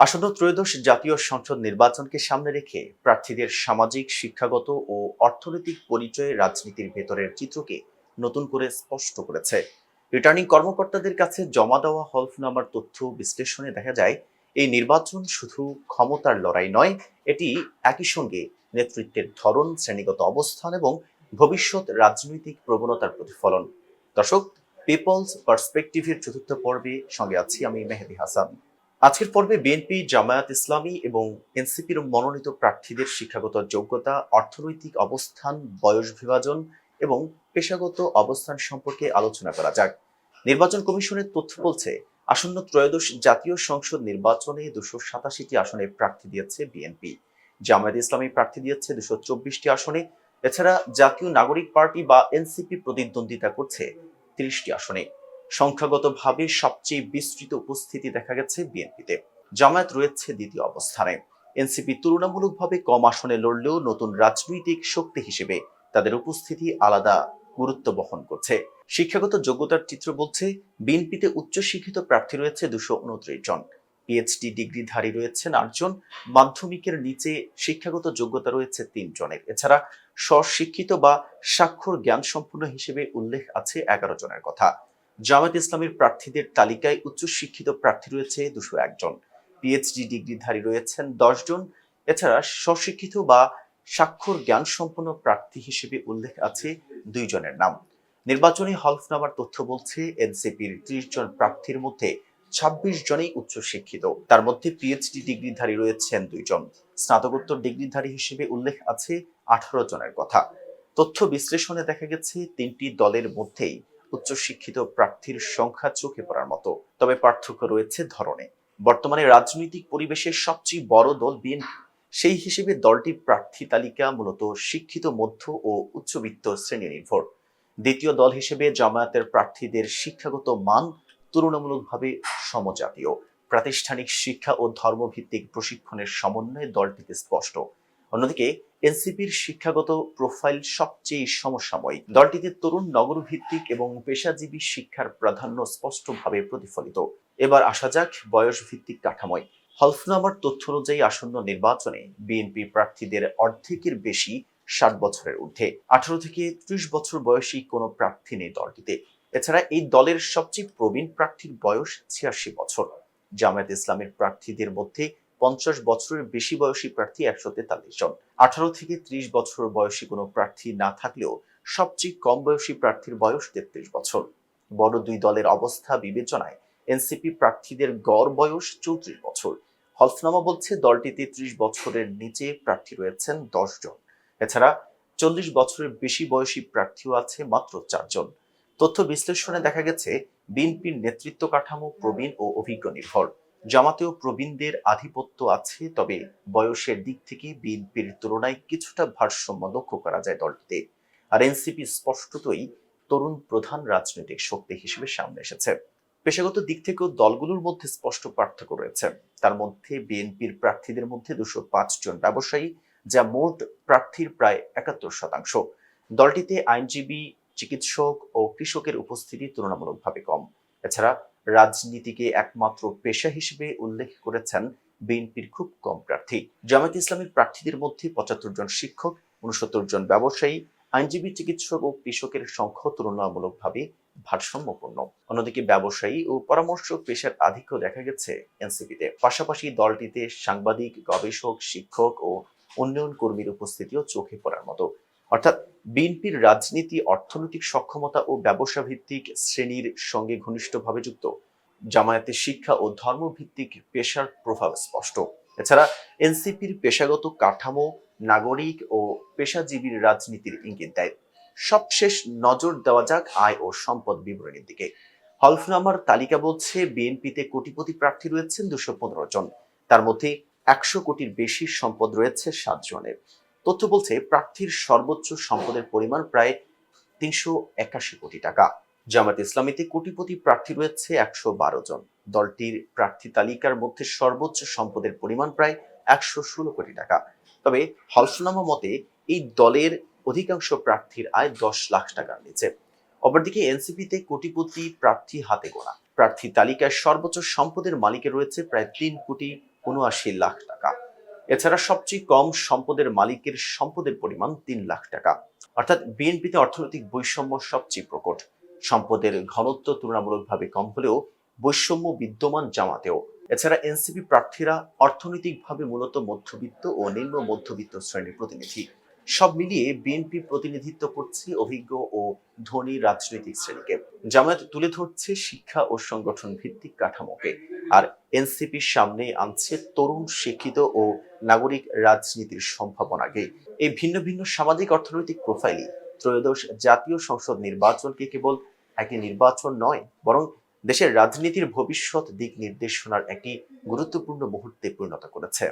আসন্ন ত্রয়োদশ জাতীয় সংসদ নির্বাচনকে সামনে রেখে প্রার্থীদের সামাজিক, শিক্ষাগত ও অর্থনৈতিক পরিচয়ে রাজনীতির ভেতরের চিত্রকে নতুন করে স্পষ্ট করেছে। রিটার্নিং কর্মকর্তাদের কাছে জমা দেওয়া হলফনামার তথ্য বিশ্লেষণে দেখা যায়, এই নির্বাচন শুধু ক্ষমতার লড়াই নয়, এটি একই সঙ্গে নেতৃত্বের ধরন, শ্রেণীগত অবস্থান এবং ভবিষ্যৎ রাজনৈতিক প্রবণতার প্রতিফলন। দর্শক, পিপলস পার্সপেক্টিভের চতুর্থ পর্বে সঙ্গে আছি আমি মেহেদী হাসান। আজকের পর্বে বিএনপি, জামায়াত ইসলামী এবং এনসিপির মনোনীত প্রার্থীদের শিক্ষাগত যোগ্যতা, অর্থনৈতিক অবস্থান, বয়স বিভাজন এবং পেশাগত অবস্থান সম্পর্কে আলোচনা করা যাক। নির্বাচন কমিশনের তথ্য বলছে, আসন্ন ত্রয়োদশ জাতীয় সংসদ নির্বাচনে 287টি আসনে প্রার্থী দিয়েছে বিএনপি। জামায়াত ইসলামী প্রার্থী দিয়েছে 224টি আসনে। এছাড়া জাতীয় নাগরিক পার্টি বা এনসিপি প্রতিদ্বন্দ্বিতা করছে 30টি আসনে। সংখ্যাগতভাবে সবচেয়ে বিস্তৃত উপস্থিতি দেখা গেছে বিএনপিতে। জামায়াত রয়েছে দ্বিতীয় অবস্থানে। এনসিপি তুলনামূলকভাবে কম আসনে লড়লেও নতুন রাজনৈতিক শক্তি হিসেবে তাদের উপস্থিতি আলাদা গুরুত্ব বহন করছে। শিক্ষাগত যোগ্যতার চিত্র বলছে, বিএনপিতে উচ্চশিক্ষিত প্রার্থী রয়েছে 229 জন, পিএইচডি ডিগ্রিধারী রয়েছেন 8 জন, মাধ্যমিকের নিচে শিক্ষাগত যোগ্যতা রয়েছে 3 জনের। এছাড়া স্বশিক্ষিত বা স্বাক্ষর জ্ঞান সম্পন্ন হিসেবে উল্লেখ আছে 11 জনের কথা। জামায়াত ইসলামীর প্রার্থীদের তালিকায় উচ্চশিক্ষিত প্রার্থী রয়েছে 201 জন, পিএইচডি ডিগ্রিধারী রয়েছেন 10 জন। এছাড়া স্বশিক্ষিত বা স্বাক্ষর জ্ঞান সম্পন্ন প্রার্থী হিসেবে উল্লেখ আছে 2 জনের নাম। নির্বাচনী হলফনামার তথ্য বলছে, এনসিপির 30 জন প্রার্থীর মধ্যে 26 জনই উচ্চশিক্ষিত। তার মধ্যে পিএইচডি ডিগ্রিধারী রয়েছেন 2 জন। স্নাতকোত্তর ডিগ্রিধারী হিসেবে উল্লেখ আছে 18 জনের কথা। তথ্য বিশ্লেষণে দেখা গেছে, তিনটি দলের মধ্যেই উচ্চশিক্ষিত প্রার্থীর সংখ্যা চোখে পড়ার মতো। তবে পার্থক্য রয়েছে ধরনে। বর্তমানে রাজনৈতিক পরিবেশের সবচেয়ে বড় দল বিএনপি। সেই হিসেবে দলটির প্রার্থী তালিকা মূলত শিক্ষিত মধ্য ও উচ্চবিত্ত শ্রেণী নির্ভর। দ্বিতীয় দল হিসেবে জামায়াতের প্রার্থীদের শিক্ষাগত মান তুলনামূলকভাবে সমজাতীয়। প্রাতিষ্ঠানিক শিক্ষা ও ধর্মভিত্তিক প্রশিক্ষণের সমন্বয়ে দলটিতে স্পষ্ট। অন্যদিকে এনসিপির শিক্ষাগত প্রোফাইল সবচেয়ে সমসাময়িক। দলটিতে তরুণ, নগরভিত্তিক এবং পেশাজীবী শিক্ষার প্রাধান্য স্পষ্টভাবে প্রতিফলিত। এবার আসা যাক বয়স ভিত্তিক কাঠামোয়। হলফনামার তথ্য অনুযায়ী আসন্ন নির্বাচনে বিএনপি প্রার্থীদের অর্ধেকের বেশি 60 বছরের ঊর্ধ্বে। 18 থেকে 30 বছর বয়সী কোনো প্রার্থী নেই দলটিতে। এছাড়া এই দলের সবচেয়ে প্রবীণ প্রার্থীর বয়স 86 বছর। জামায়াত ইসলামের প্রার্থীদের মধ্যে 50 বছরের বেশি বয়সী প্রার্থী 143 জন। 18 থেকে 30 বছর বয়সী কোনো প্রার্থী না থাকলেও সবচেয়ে কম বয়সী প্রার্থীর বয়স 33 বছর। বড় দুই দলের অবস্থা বিবেচনায় এনসিপি প্রার্থীদের গড় বয়স 34 বছর। হলফনামা বলছে, দলটিতে 30 বছরের নিচে প্রার্থী রয়েছেন 10 জন। এছাড়া 40 বছরের বেশি বয়সী প্রার্থীও আছে মাত্র 4 জন। তথ্য বিশ্লেষণে দেখা গেছে, বিএনপির নেতৃত্ব কাঠামো প্রবীণ ও অভিজ্ঞ নির্ভর। জামাতেও প্রবীণদের আধিপত্য আছে, তবে বয়সের দিক থেকে বিএনপির তুলনায় কিছুটা ভারসাম্য লক্ষ্য করা যায় দলটিতে। আর এনসিপি স্পষ্টতই তরুণ প্রধান রাজনৈতিক শক্তি হিসেবে সামনে এসেছে। পেশাগত দিক থেকেও দলগুলোর মধ্যে স্পষ্ট পার্থক্য রয়েছে। তার মধ্যে বিএনপির প্রার্থীদের মধ্যে 205 জন ব্যবসায়ী, যা মোট প্রার্থীর প্রায় 71%। দলটিতে আইনজীবী, চিকিৎসক ও কৃষকের উপস্থিতি তুলনামূলকভাবে কম। এছাড়া রাজনীতিকে একমাত্র পেশা হিসেবে উল্লেখ করেছেন বিএনপির খুব কম প্রার্থী। জামায়াত ইসলামীর প্রার্থীদের মধ্যে 75 জন শিক্ষক, 69 জন ব্যবসায়ী, আইনজীবী, চিকিৎসক ও কৃষকের সংখ্যা তুলনামূলকভাবে ভারসাম্যপূর্ণ। অন্যদিকে ব্যবসায়ী ও পরামর্শক পেশার আধিক্য দেখা গেছে এনসিপিতে। পাশাপাশি দলটিতে সাংবাদিক, গবেষক, শিক্ষক ও উন্নয়ন কর্মীর উপস্থিতিও চোখে পড়ার মতো। অর্থাৎ বিএনপির রাজনীতি অর্থনৈতিক সক্ষমতা ও ব্যবসা ভিত্তিক শ্রেণীর সঙ্গে ঘনিষ্ঠভাবে যুক্ত। জামায়াতের শিক্ষা ও ধর্মভিত্তিক পেশার প্রভাব স্পষ্ট। এছাড়া এনসিপির পেশাগত কাঠামো নাগরিক ও পেশাজীবীর রাজনীতির ইঙ্গিত দেয়। সবশেষ নজর দেওয়া যাক আয় ও সম্পদ বিবরণীর দিকে। হলফনামার তালিকা বলছে, বিএনপিতে কোটিপতি প্রার্থী রয়েছেন 215 জন। তার মধ্যে 100 কোটির বেশি সম্পদ রয়েছে 7 জনের। তথ্য বলছে, প্রার্থীর সর্বোচ্চ সম্পদের পরিমাণ প্রায় 381 কোটি টাকা। জামায়াত ইসলামীতে কোটিপতি প্রার্থী রয়েছে 112 জন। দলটির প্রার্থী তালিকার মধ্যে সর্বোচ্চ সম্পদের পরিমাণ প্রায় 116 কোটি টাকা। তবে হলফনামা মতে এই দলের অধিকাংশ প্রার্থীর আয় 10 লাখ টাকার নিচে। অপরদিকে এনসিপিতে কোটিপতি প্রার্থী হাতে গোনা। প্রার্থী তালিকায় সর্বোচ্চ সম্পদের মালিকের রয়েছে প্রায় 3 কোটি ৭৯ লাখ টাকা। এছাড়া সবচেয়ে কম সম্পদের মালিকের সম্পদের পরিমাণ ৩ লাখ টাকা। অর্থাৎ বিএনপিতে অর্থনৈতিক বৈষম্য সবচেয়ে প্রকট। সম্পদের ঘনত্ব তুলনামূলকভাবে কম হলেও বৈষম্য বিদ্যমান জামাতেও। এছাড়া এনসিপি প্রার্থীরা অর্থনৈতিকভাবে মূলত মধ্যবিত্ত ও নিম্ন মধ্যবিত্ত শ্রেণীর প্রতিনিধি। সব মিলিয়ে বিএনপি প্রতিনিধিত্ব করছে অভিজ্ঞ ও ধনী রাজনৈতিক শ্রেণীকে। জামায়াত তুলে ধরছে শিক্ষা ও সংগঠন ভিত্তিক কাঠামোকে, আর এনসিপির সামনে আনছে তরুণ, শিক্ষিত ও নাগরিক রাজনীতির সম্ভাবনাকে। এই ভিন্ন ভিন্ন সামাজিক অর্থনৈতিক প্রোফাইলই ত্রয়োদশ জাতীয় সংসদ নির্বাচনকে কেবল একটি নির্বাচন নয়, বরং দেশের রাজনীতির ভবিষ্যৎ দিক নির্দেশনার একটি গুরুত্বপূর্ণ মুহূর্তে পরিণত করেছে।